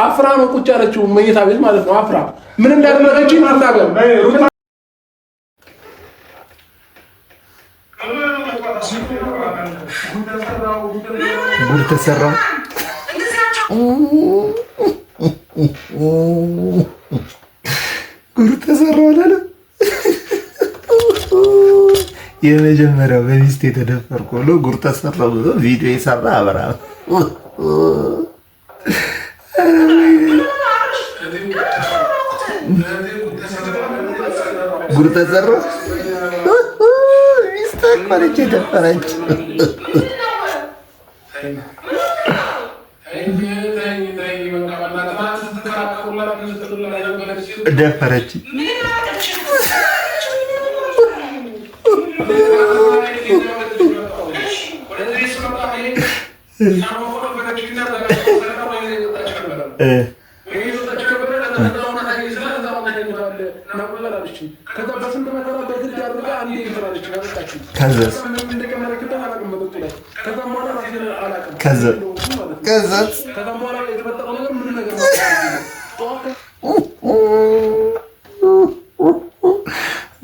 አፍራ ነው ቁጭ ያለችው መኝታ ቤት ማለት ነው። አፍራ ምን እንዳደረገችኝ አታውቅም። ጉድ ተሰራ። ጉድ ተሰራ አላለም። የመጀመሪያው በሚስት የተደፈርኩ ብሎ ጉድ ተሰራ ብሎ ቪዲዮ የሰራ አብርሃም ጉድ ተሰራ። ሚስት አቋረች የደፈረች ደፈረች።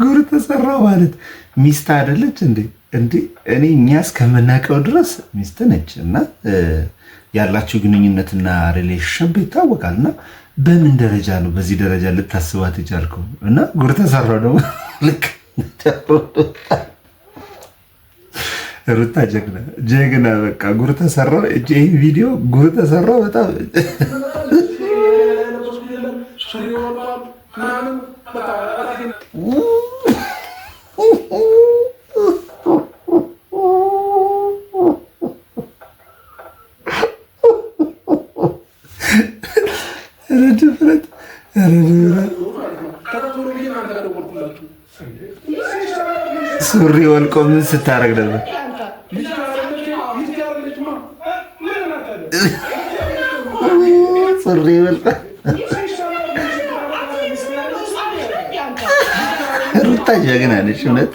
ጉድ ተሰራ ማለት ሚስት አይደለች እንዴ? እኔ እኛ እስከምናውቀው ድረስ ሚስት ነች እና ያላችሁ ግንኙነትና ሪሌሽንሽፕ ይታወቃል። እና በምን ደረጃ ነው በዚህ ደረጃ ልታስባት የቻልከው? እና ጉድ ተሰራው ደግሞ ልክ ሩታ ጀግና በቃ ጉድ ተሰራው። ይህ ቪዲዮ ጉድ ተሰራው በጣም ሱሪ ወልቆ ምን ስታረግ ነበር? ሱሪ ወልቆ ሩታ ጀግና ነች እውነት።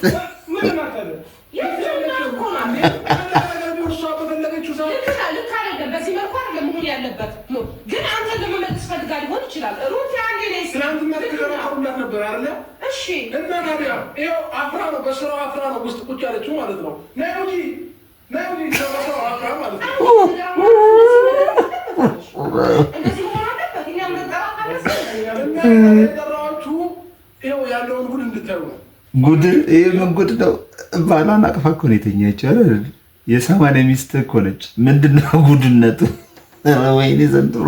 ጉድ ይሄ ምን ጉድ ነው? ባሏን አቅፋ እኮ ነው የተኛችው አይደል? የሰማንያ ሚስት እኮ ነች። ምንድነው ጉድነቱ? ወይኔ ዘንድሮ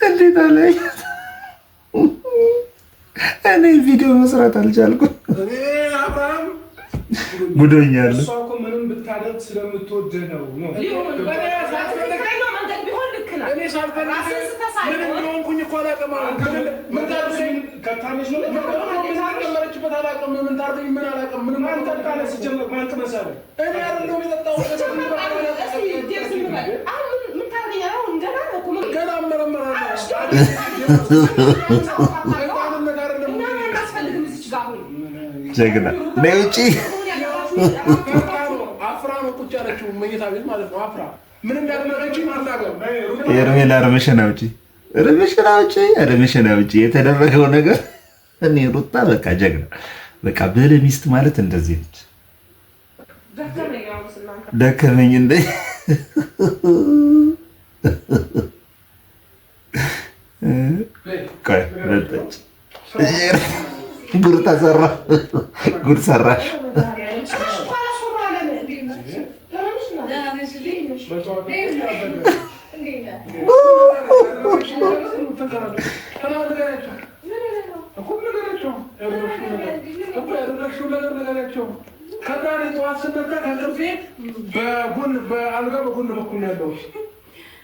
እንዴት አለ። እኔ ቪዲዮ መስራት አልቻልኩም። ጉዶኛል። ምንም ብታደርግ ስለምትወደህ ነው። ጀግና ነውጪ አፍራ ነው ቁጭ ያለችው መኝታ ቤት ማለት ነው። አፍራ ምን እንዳደረገችኝ አታውቅም። የርሜላ ረመሸና ውጪ የተደረገው ነገር እኔ ሩታ በቃ ጀግና በቃ በለ ሚስት ማለት እንደዚህ ነች። ደከመኝ እንደ ቆይ ረጠች ጉድ ተሰራ ጉድ ሰራሽ።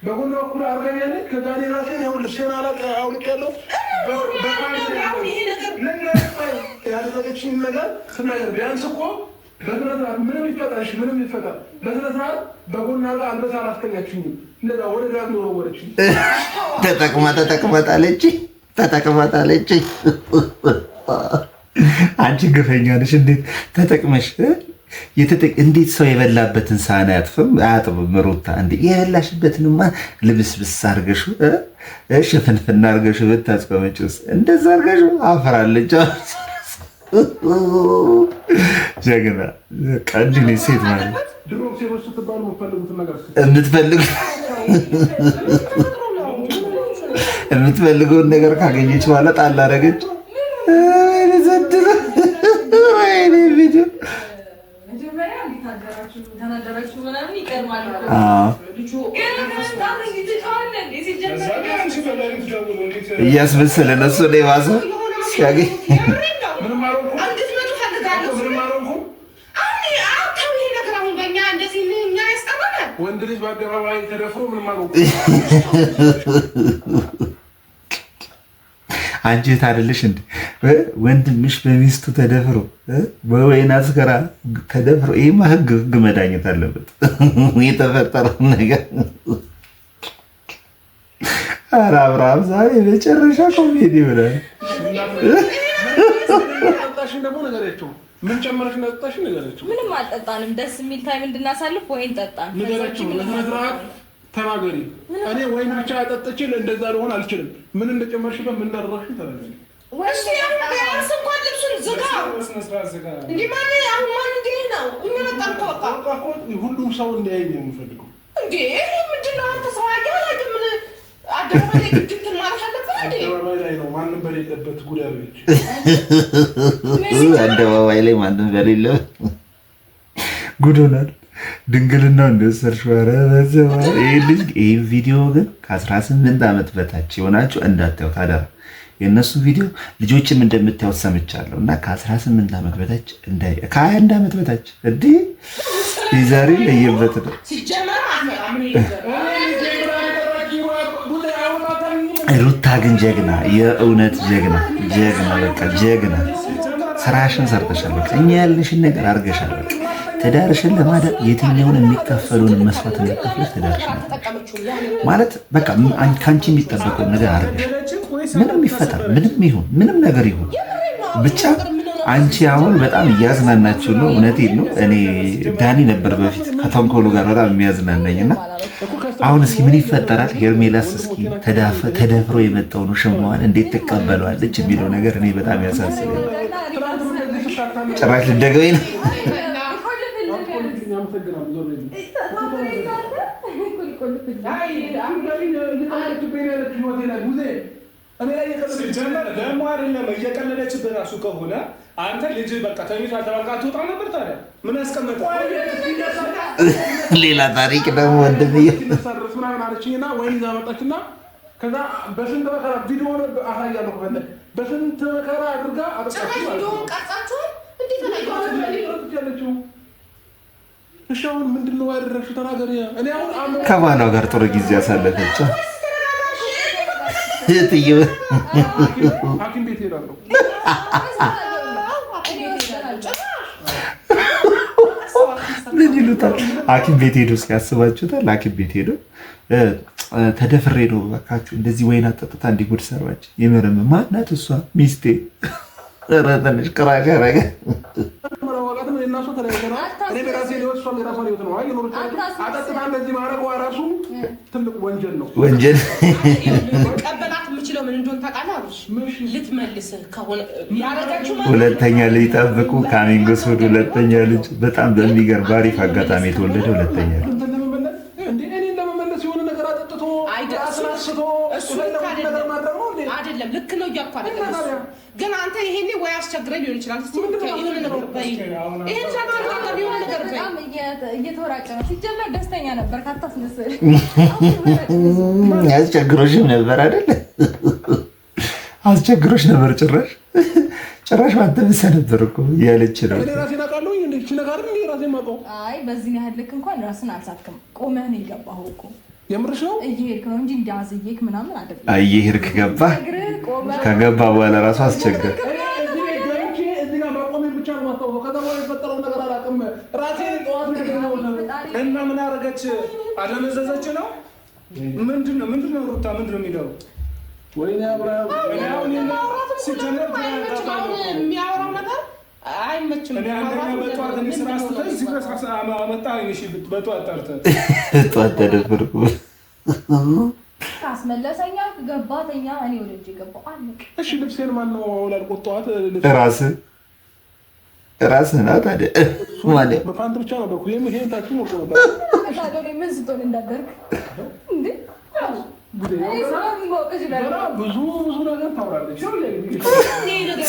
በጎን በኩል አርገኛለች። ከዛ ራሴን ያው ልብሴን አውልቄያለሁ። ያደረገችኝ ነገር ስናገር ቢያንስ እኮ በስነ ስርዓት ምንም ይፈጠር በስነ ስርዓት በጎን አልበሳ አላስገኛችኝም። እንደዛ ወደ ዳት ነው ወረችኝ። ተጠቅማታለች አንቺ ግፈኛ ነሽ። እንዴት ተጠቅመሽ እንዴት ሰው የበላበትን ሳህን አያጥብም? ሩታ እንዴ የበላሽበትንማ ልብስብስ አርገሹ ሽፍንፍና አርገሹ ብታስቀመጪውስ እንደዛ አርገሹ አፈራለች። ጀግና ቀንድ ሴት ማለት የምትፈልገውን ነገር ካገኘች በኋላ ጣል አደረገች። እያስመሰለ ነሱ ባሰ ሲያገኝ ወንድ ልጅ በአደባባይ ተደፍሮ ምንም አንቺ ታደለሽ እንዴ? ወንድምሽ በሚስቱ ተደፍሮ በወይን አስከራ ተደፍሮ፣ ይሄማ ህግ መዳኘት አለበት። የተፈጠረው ነገር ኧረ አብርሃም ዛሬ የመጨረሻ ኮሜዲ ይሆናል። ምን ጨመረሽ? ጠጣሽ? ነገረችው። ምንም አልጠጣንም። ደስ የሚል ታይም እንድናሳልፍ ወይን ጠጣን። ነገረችው። ለተነግራት ተናገሪ። እኔ ወይን ብቻ ጠጥቼ እንደዛ ልሆን አልችልም። ምን እንደጨመርሽበት ምን እንዳደረግሽ ተናገሪ። ወይስ ያንስ እንኳን ልብሱን ዝጋ። እንዴ ማን አሁን ማን እንዴ ነው? እኛ መጣን ቆጣ ሁሉም ሰው እንዲያይ ነው የምፈልገው። እንዴ ምንድነው? አንተ ሰው ያያለ ምን አደረባይ ግድት ማለት አለበት እንዴ? አደረባይ ላይ ነው ማንንም በሌለበት ጉዳዮች አደባባይ ላይ ማንም በሌለ ጉዶናል። ድንግልናው እንደሰርሽ ይህ ቪዲዮ ግን ከ18 ዓመት በታች የሆናችሁ እንዳታዩት አደራ። የእነሱ ቪዲዮ ልጆችም እንደምታዩት ሰምቻለሁ እና ከ18 ዓመት በታች ከ21 ዓመት በታች እንዲህ ዛሬ ለየበት ነው። ሩታ ግን ጀግና፣ የእውነት ጀግና ጀግና፣ በቃ ጀግና። ስራሽን ሰርተሻል። በቃ እኛ ያልንሽን ነገር አድርገሻል። በቃ ትዳርሽን ለማዳን የትኛውን የሚከፈሉን መስዋዕት የሚከፍልሽ ትዳርሽን ማለት በቃ ከአንቺ የሚጠበቀውን ነገር አድርገሻል። ምንም ይፈጠር ምንም ይሁን ምንም ነገር ይሁን ብቻ አንቺ አሁን በጣም እያዝናናችሁ ነው። እውነቴን ነው። እኔ ዳኒ ነበር በፊት ከተንኮሉ ጋር በጣም የሚያዝናናኝ እና አሁን እስኪ ምን ይፈጠራል? ሄርሜላስ እስኪ ተደፍሮ የመጣውን ሽማዋን እንዴት ትቀበለዋለች የሚለው ነገር እኔ በጣም ያሳስበኛል። ጭራሽ ልደገበኝ ነው። ደግሞ አይደለም እየቀለለችብህ እራሱ ከሆነ አንተ ልጅ በቃ ተኝቶ አልተባልካ ትወጣ ነበር። ታዲያ ምን ያስቀመጠ ሌላ ታሪክ ደግሞ ወንድምዬ ምናምን አለችኝና ወይን ይዛ መጣችና ከዛ በስንት መከራ ቪዲዮ አሳያለሁ ከፈለግ በስንት መከራ አድርጋ አጠቃችው። እሺ አሁን ምንድን ነው ያደረግሽው? ተናገሪ። እኔ አሁን ከባሏ ጋር ጥሩ ጊዜ አሳለፈች። ሐኪም ቤት ሄዳለሁ። ምን ይሉታል? ሐኪም ቤት ሄዶ እስኪያስባችሁታል። ሐኪም ቤት ሄዶ ተደፍሬ ነው እባካችሁ እንደዚህ ወይን አጠጥታ እንዲጉድ ሰራች። የምርም ማናት እሷ? ሚስቴ ትንሽ ቅራሽ ያደረገ ወንጀል የምችለው ምን እንደሆነ ታውቃለህ? ልትመልስህ ከሆነ ያረጋችሁ ሁለተኛ ልጅ ጠብቁ። ካሚንግ ሱድ ሁለተኛ ልጅ በጣም በሚገርም ባሪፍ አጋጣሚ የተወለደ ሁለተኛ ልጅ አይደለም። ልክ ነው እያልኩ አይደለም። ግን አንተ ይሄኔ ወይ አስቸግረህ ሊሆን ይችላል። እስቲ የሆነ ነገር በይ። ይሄን ሳታውቃለህ የሆነ ነገር በይ። እየተወራጨ ነው። ሲጀመር ደስተኛ ነበር። ካታስመስል አስቸግሮሽም ነበር አይደል? አስቸግሮሽ ነበር። ጭራሽ ባንተብሰ ነበር እኮ ያለች ነው። አይ በዚህ ያህል ልክ እንኳን ራስን አልሳትክም። ቆመህ ነው የገባኸው እኮ የምርሽ ነው። እየሄድክ ነው እንጂ እንዳዝየክ ምናምን አይደለም። እየሄድክ ገባህ። ከገባ በኋላ ራሱ አስቸገር። እና ምን አደረገች? አለመዘዘች ነው። ምንድነው ሩታ ምንድነው የሚለው? ወይኔ አብርሃም አንችልም። እኔ አንደኛ በጠዋት እኔ ስራ ስትል እዚህ ድረስ አመጣ አይነሽ በጠዋት ጠርተህ ጠዋት ተደፈርኩ ካስመለሰኛ ገባተኛ እኔ ወደ እጅ ገባሁ አለቅ። እሺ ልብሴን ማን ነው አውላልቆት ጠዋት ራስህ ና ታዲያ ማለት በፓንት ብቻ ነበር እኮ ይሄን ታችሁ ሞቆ ነበር ታዲያ ምን ስትሆን እንዳደርግ እንዴ ብዙ ነገር ታውራለች።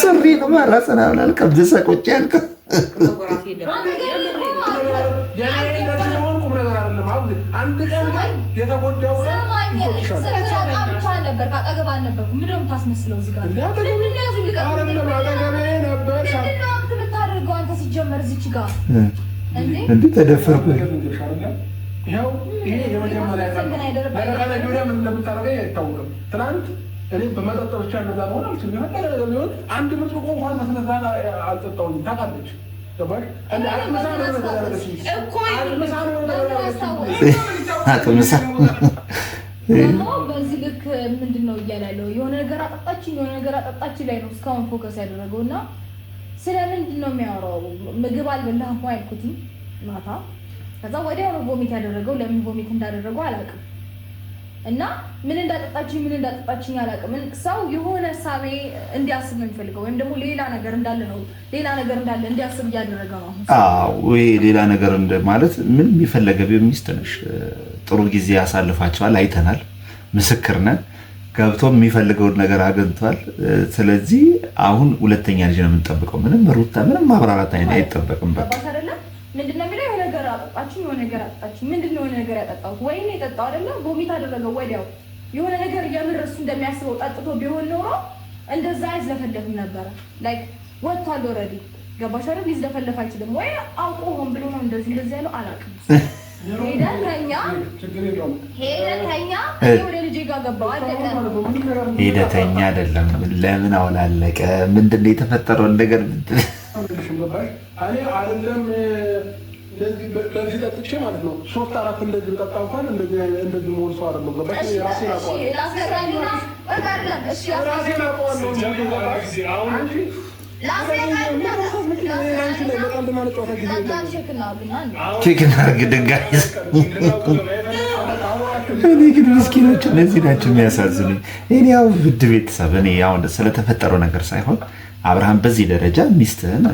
ስሪ ነው ራስህን አውላልቀህ ብሰህ ቁጭ ያልከው አንድ ቀን የተጎዳው ነበር ካጠገብ አልነበርኩም። ምንድን ነው የምታስመስለው? እዚህ ጋር የምታደርገው አንተ ሲጀመር እዚች ጋር እንዲህ ተደፈርኩ። ይኸው ይሄ የመጀመሪያ ምን እንደምታደርገኝ አይታወቅም። ትናንት እኔ በመጠጥ ብቻ እንደዛ መሆን አልችልም። ቢሆን አንድ ብርጭቆ እንኳን ተስነዛ አልጠጣሁኝም። ታውቃለች አቅምሳ በዚህ ልክ ምንድን ነው እያለ ያለው? የሆነ ነገር አጠጣችን የሆነ ነገር አጠጣችን ላይ ነው እስካሁን ፎከስ ያደረገው እና ስለ ምንድን ነው የሚያወራው? ምግብ አልበላህም እኮ ያልኩት ማታ። ከዛ ወዲያው ነው ቮሚት ያደረገው። ለምን ቮሚት እንዳደረገው አላውቅም እና ምን እንዳጠጣችኝ አላውቅም። ሰው የሆነ ሳቤ እንዲያስብ ነው የሚፈልገው፣ ወይም ደግሞ ሌላ ነገር እንዳለ እንዲያስብ እያደረገ ነው። ወይ ሌላ ነገር ማለት ምን የሚፈለገ ቢሆን ሚስት ነሽ። ጥሩ ጊዜ ያሳልፋቸዋል፣ አይተናል፣ ምስክር ነን። ገብቶ የሚፈልገውን ነገር አግኝቷል። ስለዚህ አሁን ሁለተኛ ልጅ ነው የምንጠብቀው። ምንም ሩታ ምንም ማብራራት አይጠበቅም። በቃ ምንድነው የሚለው? የሆነ ነገር አጠጣችኝ፣ የሆነ ነገር አጠጣችኝ። ምንድነው የሆነ ነገር ያጠጣሁት? ወይኔ የጠጣው አይደለም ቮሚት አደረገው ወዲያው። የሆነ ነገር የምር እሱ እንደሚያስበው ጠጥቶ ቢሆን ኖሮ እንደዛ አይዝለፈለፍም ነበረ። ላይክ ወጥቷል ኦልሬዲ። ገባሽ አይደል? ሊዝለፈለፍ አይችልም። ወይ አውቆ ሆን ብሎ ነው እንደዚህ ያለው አላውቅም። ሄደን ተኛ ወደ ልጄ ጋር ገባሁ። አለቀ። ሄደተኛ አይደለም። ለምን አውላለቀ? ምንድነው የተፈጠረውን ነገር እኔ አይደለም እንደዚህ በዚህ ጠጥቼ ማለት ነው 3-4 እንደዚህ ጠጣ እንኳን እንደዚህ መሆን ሰው አይደለም። ገባሽ? ራሴን ኬክ እናድርግ ድንጋይ። እኔ ግን ምስኪኖች እነዚህ ናቸው የሚያሳዝኑኝ። እኔ ያው ውድ ቤተሰብ እኔ ያው ስለተፈጠረው ነገር ሳይሆን አብርሃም በዚህ ደረጃ ሚስትህን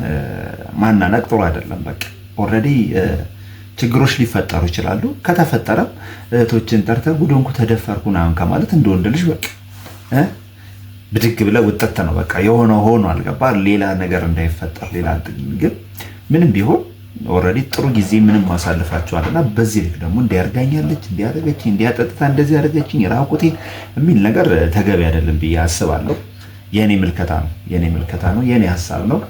ማናነቅ ጥሩ አይደለም። በቃ ኦልሬዲ ችግሮች ሊፈጠሩ ይችላሉ። ከተፈጠረም እህቶችን ጠርተህ ጉድንኩ ተደፈርኩ ምናምን ከማለት እንደ ወንድ ልጅ በቃ ብድግ ብለህ ውጠት ነው በቃ የሆነ ሆኖ አልገባ ሌላ ነገር እንዳይፈጠር ሌላ ግን ምንም ቢሆን ኦልሬዲ ጥሩ ጊዜ ምንም ማሳልፋችኋልና በዚህ ልክ ደግሞ እንዲያርጋኛለች እንዲያደርገችኝ እንዲያጠጥታ እንደዚህ ያደረገችኝ ራቁቴን የሚል ነገር ተገቢ አይደለም ብዬ አስባለሁ። የኔ ምልከታ ነው፣ የኔ ሀሳብ ነው።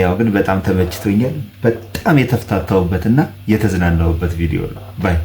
ያው ግን በጣም ተመችቶኛል። በጣም የተፍታታውበትና የተዝናናውበት ቪዲዮ ነው ባይ